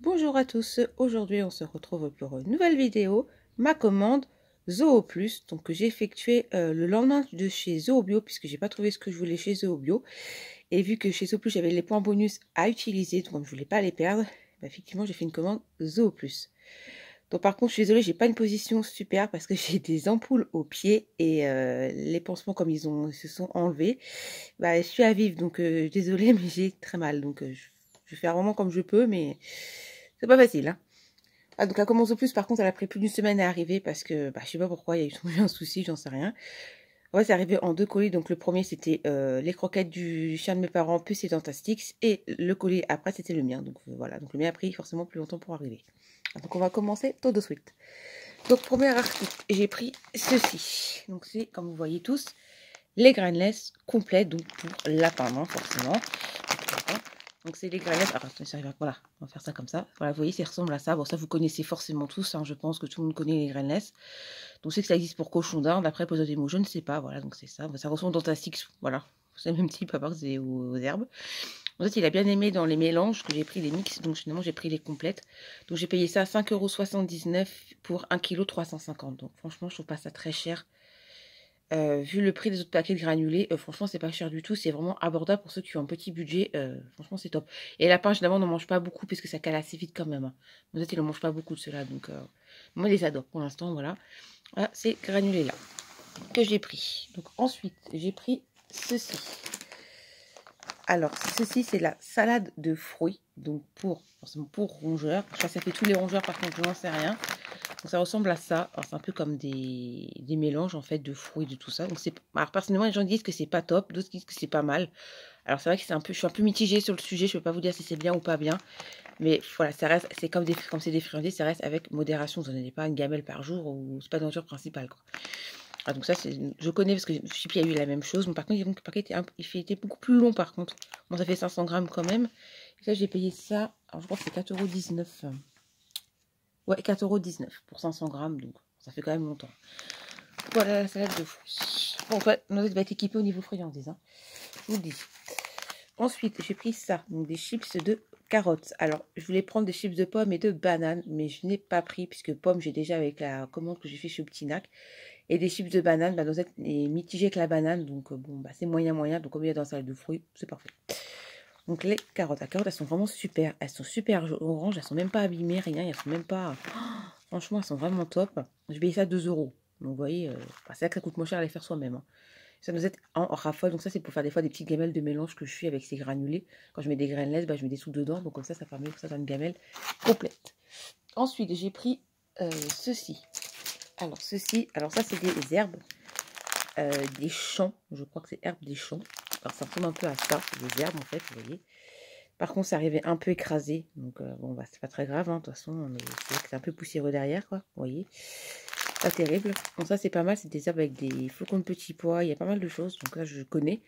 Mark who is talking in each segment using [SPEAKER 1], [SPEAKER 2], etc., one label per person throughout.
[SPEAKER 1] Bonjour à tous, aujourd'hui on se retrouve pour une nouvelle vidéo, ma commande Zooplus, donc que j'ai effectué le lendemain de chez Zoobio puisque j'ai pas trouvé ce que je voulais chez Zoobio et vu que chez Zooplus j'avais les points bonus à utiliser, donc je voulais pas les perdre, bah, effectivement j'ai fait une commande Zooplus. Donc par contre je suis désolée, j'ai pas une position super parce que j'ai des ampoules aux pieds et les pansements comme ils se sont enlevés, bah, je suis à vivre donc désolée mais j'ai très mal donc je vais faire vraiment comme je peux mais c'est pas facile, hein. Ah, donc la commande au plus, par contre, elle a pris plus d'une semaine à arriver parce que, bah, je sais pas pourquoi, il y a eu un souci, j'en sais rien. Ouais, c'est arrivé en deux colis. Donc le premier, c'était les croquettes du chien de mes parents, plus et Dentastix. Et le colis après, c'était le mien. Donc voilà, donc le mien a pris forcément plus longtemps pour arriver. Donc on va commencer tout de suite. Donc premier article, j'ai pris ceci. Donc c'est, comme vous voyez tous, les grainless complets, donc pour lapin, hein, forcément. Donc c'est les grainless. Alors attendez, ça arrive. Voilà, on va faire ça comme ça. Voilà, vous voyez, ça ressemble à ça. Bon, ça vous connaissez forcément tous, hein, je pense que tout le monde connaît les grainless. Donc c'est que ça existe pour cochon d'Inde. Après, pour les autres mots, je ne sais pas. Voilà, donc c'est ça. Ça ressemble dans Dentastix. Voilà, c'est le même type, à part que c'est aux herbes. En fait, il a bien aimé dans les mélanges que j'ai pris les mix. Donc finalement, j'ai pris les complètes. Donc j'ai payé ça 5,79 € pour 1 kg 350. Donc franchement, je trouve pas ça très cher. Vu le prix des autres paquets de granulés, franchement, c'est pas cher du tout. C'est vraiment abordable pour ceux qui ont un petit budget. Franchement, c'est top. Et lapin, généralement, on n'en mange pas beaucoup puisque ça cale assez vite quand même, hein. En fait, ils ne mangent pas beaucoup de ceux-là. Donc, moi, je les adore pour l'instant. Voilà. Voilà, ces granulés-là que j'ai pris. Donc, ensuite, j'ai pris ceci. Alors, ceci, c'est la salade de fruits. Donc, forcément, pour rongeurs. Je sais pas si ça fait tous les rongeurs, par contre, je n'en sais rien. Donc ça ressemble à ça. Alors c'est un peu comme des mélanges en fait de fruits, de tout ça. Donc alors personnellement les gens disent que c'est pas top, d'autres disent que c'est pas mal. Alors c'est vrai que je suis un peu mitigée sur le sujet. Je peux pas vous dire si c'est bien ou pas bien, mais voilà, ça reste, c'est comme c'est des friandises, ça reste avec modération. Vous n'en avez pas une gamelle par jour ou c'est pas la nourriture principale, quoi. Ah, donc ça je connais parce que Chippy a eu la même chose. Mais par contre le paquet était beaucoup plus long par contre. Bon, ça fait 500 grammes quand même. Et ça j'ai payé ça. Alors je crois que c'est 4,19 €. Ouais, 4,19 € pour 500 grammes, donc ça fait quand même longtemps. Voilà la salade de fruits. Bon, en fait, notre va être équipé au niveau friandise, hein, je vous le dis. Ensuite, j'ai pris ça, donc des chips de carottes. Alors, je voulais prendre des chips de pommes et de bananes, mais je n'ai pas pris, puisque pommes, j'ai déjà avec la commande que j'ai fait chez Optinac. Et des chips de banane, bah, Noisette est mitigé avec la banane, donc bon, bah, c'est moyen. Donc, comme il y a dans la salade de fruits, c'est parfait. Donc, les carottes. Les carottes, elles sont vraiment super. Elles sont super oranges, elles sont même pas abîmées, rien. Elles sont même pas... Franchement, elles sont vraiment top. Je payé ça 2 €. Donc, vous voyez, c'est là que ça coûte moins cher à les faire soi-même, hein. Ça nous aide en rafale. Donc, ça, c'est pour faire des fois des petites gamelles de mélange que je fais avec ces granulés. Quand je mets des graines bah, je mets des sous dedans. Donc, comme ça permet que ça soit une gamelle complète. Ensuite, j'ai pris ceci. Alors, ça, c'est des herbes, des champs. Je crois que c'est herbes des champs. Alors, ça ressemble un peu à ça. Des herbes, en fait, vous voyez. Par contre, ça arrivait un peu écrasé. Donc, bon, bah, c'est pas très grave, hein, de toute façon. Mais c'est un peu poussiéreux derrière, quoi. Vous voyez. Pas terrible. Donc, ça, c'est pas mal. C'est des herbes avec des flocons de petits pois. Il y a pas mal de choses. Donc, là, je connais.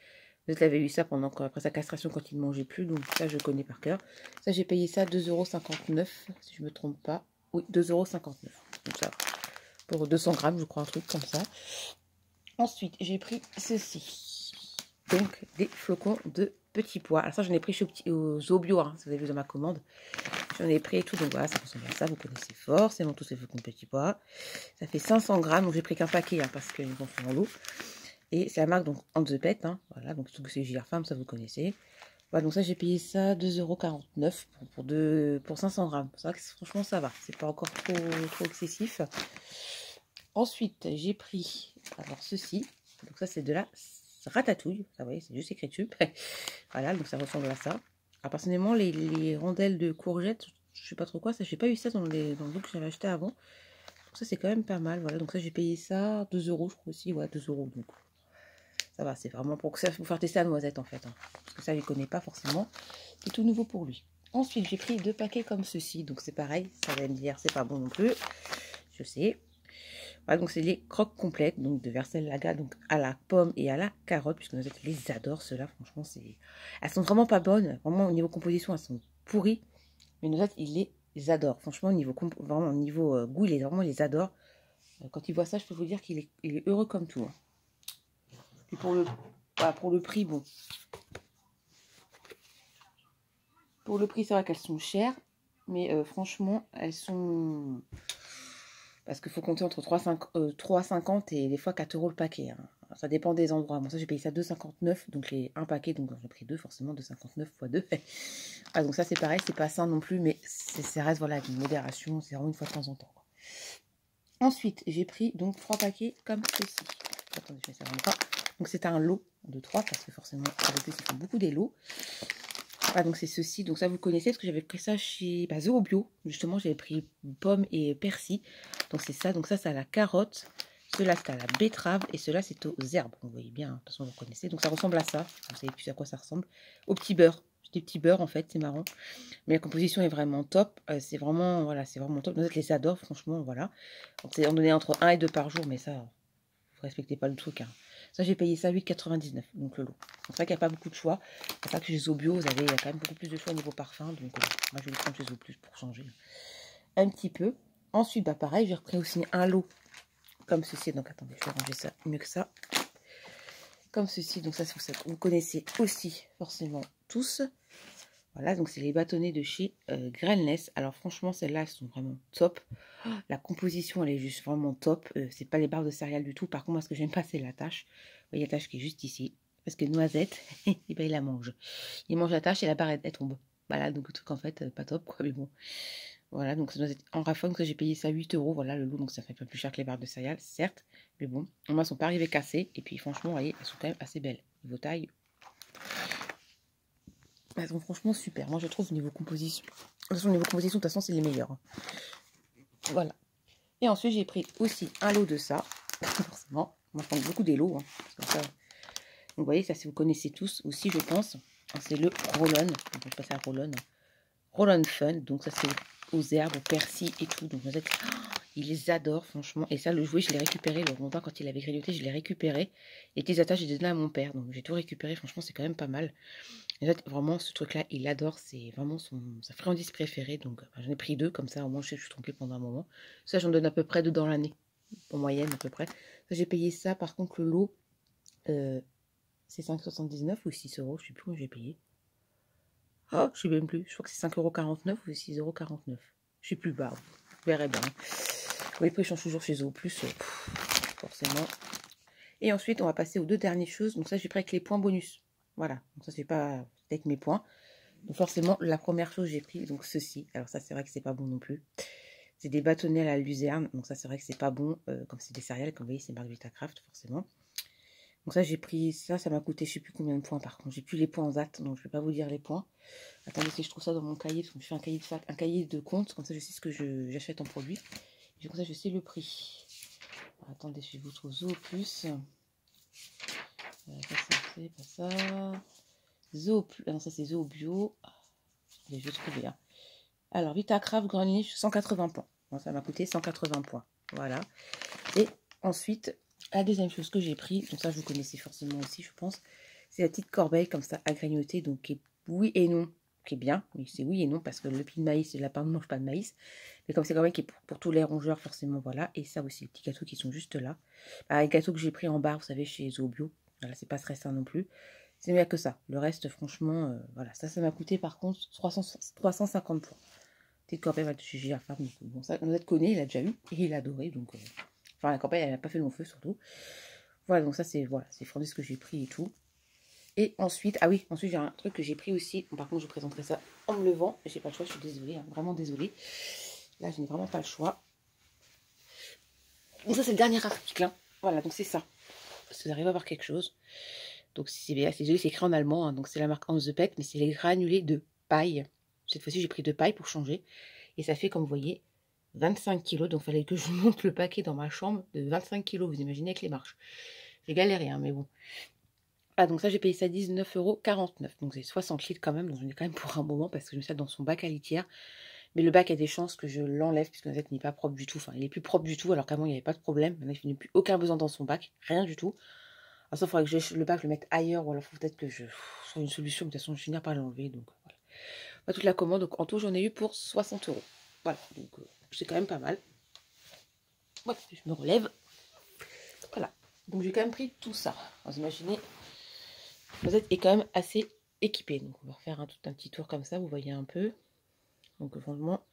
[SPEAKER 1] Vous avez eu ça après sa castration quand il ne mangeait plus. Donc, ça, je connais par cœur. Ça, j'ai payé ça 2,59 €, si je me trompe pas. Oui, 2,59 €. Donc, ça, pour 200 grammes, je crois, un truc comme ça. Ensuite, j'ai pris ceci. Donc, des flocons de petits pois. Alors ça, j'en ai pris au Zoobio, hein, si vous avez vu dans ma commande. J'en ai pris et tout. Donc voilà, ça ressemble à ça. Vous connaissez forcément tous ces flocons de petits pois. Ça fait 500 grammes. Donc j'ai pris qu'un paquet, hein, parce qu'ils vont faire en lot. Et c'est la marque donc On the Pet, hein, voilà. Donc c'est JR Farm, ça vous connaissez. Voilà, donc ça, j'ai payé ça 2,49 € pour 500 grammes. C'est vrai que franchement, ça va. C'est pas encore trop excessif. Ensuite, j'ai pris alors ceci. Donc ça, c'est de la ratatouille. Ça, vous voyez, c'est juste écrit dessus. Voilà, donc ça ressemble à ça. Alors, personnellement, les rondelles de courgettes, je sais pas trop quoi. Ça, j'ai pas eu ça dans le lot que j'avais acheté avant. Donc ça, c'est quand même pas mal. Voilà, donc ça, j'ai payé ça 2 €, je crois aussi. Ouais, 2 €. Donc ça va, c'est vraiment pour vous faire tester la noisette, en fait, hein. Parce que ça, il ne connaît pas forcément. C'est tout nouveau pour lui. Ensuite, j'ai pris 2 paquets comme ceci. Donc c'est pareil, ça va me dire, c'est pas bon non plus. Je sais. Voilà, donc c'est les croques complètes, donc de Versailles-Laga, donc à la pomme et à la carotte, puisque Noisette les adore, ceux-là, franchement, elles sont vraiment pas bonnes, vraiment au niveau composition, elles sont pourries, mais Noisette, il les adore, franchement, vraiment, au niveau goût, vraiment les adore. Quand il voit ça, je peux vous dire qu'il est heureux comme tout, hein. Et pour le prix, bon, pour le prix, c'est vrai qu'elles sont chères, Mais franchement, elles sont... Parce qu'il faut compter entre 3,50 et des fois 4 € le paquet. Hein. Ça dépend des endroits. Moi, ça, j'ai payé ça 2,59. Donc, un paquet. Donc, j'ai pris deux, forcément. 2,59 x 2. Ah, donc, ça, c'est pareil. C'est pas sain non plus. Mais ça reste, voilà, une modération. C'est vraiment une fois de temps en temps. Quoi. Ensuite, j'ai pris donc 3 paquets comme ceci. Attendez, je mets ça dans le. Donc, c'est un lot de 3 parce que forcément, avec plus, ils font beaucoup des lots. Ah, donc c'est ceci, donc ça vous connaissez parce que j'avais pris ça chez Zoho Bio. Justement, j'avais pris pomme et persil. Donc c'est ça, donc ça c'est à la carotte. Cela c'est à la betterave et cela c'est aux herbes. Vous voyez bien, de toute façon vous connaissez. Donc ça ressemble à ça. Vous savez plus à quoi ça ressemble. Au petit beurre. Des petits beurres en fait, c'est marrant. Mais la composition est vraiment top. C'est vraiment, voilà, c'est vraiment top. Vous les adore, franchement, voilà. Donc c'est en donné entre 1 et 2 par jour, mais ça, vous respectez pas le truc. Hein. Ça, j'ai payé ça 8,99, donc le lot. C'est vrai qu'il n'y a pas beaucoup de choix. C'est pas que chez Zoho Bio, il y a quand même beaucoup plus de choix au niveau parfum. Donc, moi, je vais les prendre chez Zoho Plus pour changer un petit peu. Ensuite, bah, pareil, j'ai repris aussi un lot comme ceci. Donc, attendez, je vais ranger ça mieux que ça. Comme ceci. Donc, ça, vous connaissez aussi forcément tous. Voilà, donc c'est les bâtonnets de chez Grainless. Alors, franchement, celles-là, elles sont vraiment top. La composition, elle est juste vraiment top. C'est pas les barres de céréales du tout. Par contre, moi, ce que j'aime pas, c'est la tâche. Vous voyez la tâche qui est juste ici. Parce que Noisette, et ben, il la mange. Il mange la tâche et la barre, elle tombe. Voilà, donc le truc, en fait, pas top, quoi. Mais bon. Voilà, donc ça doit être en rafale. Donc ça, j'ai payé ça 8 €. Voilà, le lot, donc ça fait un peu plus cher que les barres de céréales, certes. Mais bon, moi, elles sont pas arrivées cassées. Et puis, franchement, vous voyez, elles sont quand même assez belles. Niveau taille, elles sont franchement super. Moi, je trouve niveau composition. De toute façon, niveau composition, de toute façon, c'est les meilleurs. Hein. Voilà. Et ensuite, j'ai pris aussi un lot de ça. Forcément. Moi, je prends beaucoup des lots. Hein. Ça. Donc, vous voyez, ça, si vous connaissez tous aussi, je pense. C'est le Roll-On. Donc, je passe à Roll-On. Roll-On Fun. Donc, ça, c'est aux herbes, au persil et tout. Donc, vous êtes... ils les adorent, franchement. Et ça, le jouet, je l'ai récupéré. Le rondin, quand il avait grignoté, je l'ai récupéré. Et les attaches, j'ai donné à mon père. Donc, j'ai tout récupéré. Franchement, c'est quand même pas mal. En fait, vraiment, ce truc-là, il adore. C'est vraiment sa friandise préférée. Donc, j'en ai pris 2. Comme ça, au moins, je sais que je suis trompée pendant un moment. Ça, j'en donne à peu près 2 dans l'année. En moyenne, à peu près. J'ai payé ça. Par contre, le lot, c'est 5,79 ou 6 €. Je sais plus où j'ai payé. Oh, je sais même plus. Je crois que c'est 5,49 € ou 6,49 €. Je sais plus. Bah, vous verrez bien. Oui, après, je change toujours chez eux. Plus, forcément. Et ensuite, on va passer aux 2 dernières choses. Donc ça, j'ai pris avec les points bonus. Voilà. Donc ça, c'est pas avec mes points. Donc forcément, la première chose, j'ai pris donc ceci. Alors ça, c'est vrai que c'est pas bon non plus. C'est des bâtonnets à la luzerne. Donc ça, c'est vrai que c'est pas bon. Comme c'est des céréales, comme vous voyez, c'est marque Vitacraft, forcément. Donc ça, j'ai pris ça. Ça m'a coûté, je sais plus combien de points par contre. J'ai plus les points en date, donc je vais pas vous dire les points. Attendez, si je trouve ça dans mon cahier, parce que je fais un cahier de compte. Comme ça, je sais ce que j'achète en produit. Et comme ça, je sais le prix. Alors, attendez, je vais vous trouver Zoho Plus. Ça, c'est pas ça. Zoho Plus. Ah non, ça, c'est Zoho Bio. Je vais trouver. Hein. Alors, Vitacraft Greenleaf, 180 points. Bon, ça m'a coûté 180 points. Voilà. Et ensuite, la deuxième chose que j'ai pris, donc ça, vous connaissez forcément aussi, je pense, c'est la petite corbeille comme ça, à grignoter. Donc, qui est oui et non, qui est bien. Mais c'est oui et non, parce que le pli de maïs et le lapin ne mange pas de maïs. Mais comme c'est corbeille qui est pour tous les rongeurs, forcément, voilà. Et ça aussi, les petits gâteaux qui sont juste là. Les gâteaux que j'ai pris en barre, vous savez, chez Zoho Bio. Voilà, c'est pas très sain non plus. C'est mieux que ça. Le reste, franchement, voilà. Ça m'a coûté par contre 350 points. Petite corbeille va chez Girafarm. Bon, ça, on connaît, il a déjà eu et il a adoré. Donc, enfin, la corbeille, elle n'a pas fait long feu surtout. Voilà, donc ça, c'est ce que j'ai pris et tout. Et ensuite, ah oui, ensuite j'ai un truc que j'ai pris aussi. Bon, par contre, je vous présenterai ça en me levant. J'ai pas le choix, je suis désolée, hein, vraiment désolée. Là, je n'ai vraiment pas le choix. Donc, ça, c'est le dernier article. Hein. Voilà, donc c'est ça. Si vous arrivez à voir quelque chose. Donc, c'est écrit en allemand. Hein, donc, c'est la marque Hans de Peck, mais c'est les granulés de paille. Cette fois-ci, j'ai pris de paille pour changer. Et ça fait, comme vous voyez, 25 kg. Donc, il fallait que je monte le paquet dans ma chambre de 25 kg. Vous imaginez avec les marches. J'ai galéré, hein, mais bon. Ah, donc ça, j'ai payé ça 19,49 €. Donc, c'est 60 litres quand même. Donc, j'en ai quand même pour un moment parce que je me suis dans son bac à litière. Mais le bac a des chances que je l'enlève puisque en fait, il n'est pas propre du tout. Enfin, il est plus propre du tout alors qu'avant, il n'y avait pas de problème. Maintenant, il n'y a plus aucun besoin dans son bac. Rien du tout. Alors, ça, il faudrait que le bac, je le mette ailleurs. Ou alors, il faut peut-être que je trouve une solution. Mais de toute façon, je vais finir par l'enlever. Donc, voilà. Toute la commande. Donc, en tout, j'en ai eu pour 60 €. Voilà. Donc, c'est quand même pas mal. Ouais, je me relève. Voilà. Donc, j'ai quand même pris tout ça. Vous imaginez, vous êtes quand même assez équipé. Donc, on va refaire tout un petit tour comme ça. Vous voyez un peu. Donc franchement,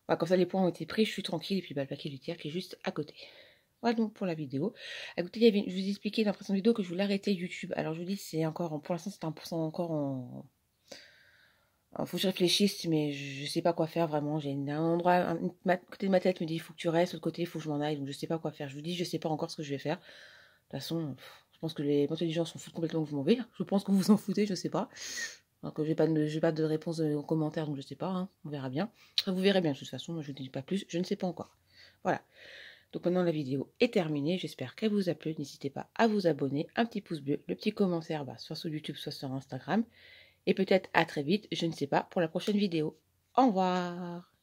[SPEAKER 1] voilà, comme ça les points ont été pris, je suis tranquille. Et puis bah, le paquet du tiers qui est juste à côté. Voilà donc pour la vidéo. Écoutez, je vous ai expliqué dans la précédente vidéo que je voulais arrêter YouTube. Alors je vous dis, c'est encore, pour l'instant c'est 1% encore en... Faut que je réfléchisse, mais je sais pas quoi faire vraiment. J'ai un endroit, un côté de ma tête me dit il faut que tu restes, l'autre côté il faut que je m'en aille, donc je sais pas quoi faire. Je vous dis, je sais pas encore ce que je vais faire. De toute façon, je pense que les gens s'en foutent complètement que je m'en vais. Je pense que vous vous en foutez, je sais pas. Donc j'ai pas de réponse en commentaire, donc je sais pas, hein, on verra bien. Enfin, vous verrez bien de toute façon, moi je vous dis pas plus, je ne sais pas encore. Voilà. Donc maintenant la vidéo est terminée, j'espère qu'elle vous a plu. N'hésitez pas à vous abonner, un petit pouce bleu, le petit commentaire, soit sur YouTube, soit sur Instagram. Et peut-être à très vite, je ne sais pas, pour la prochaine vidéo. Au revoir!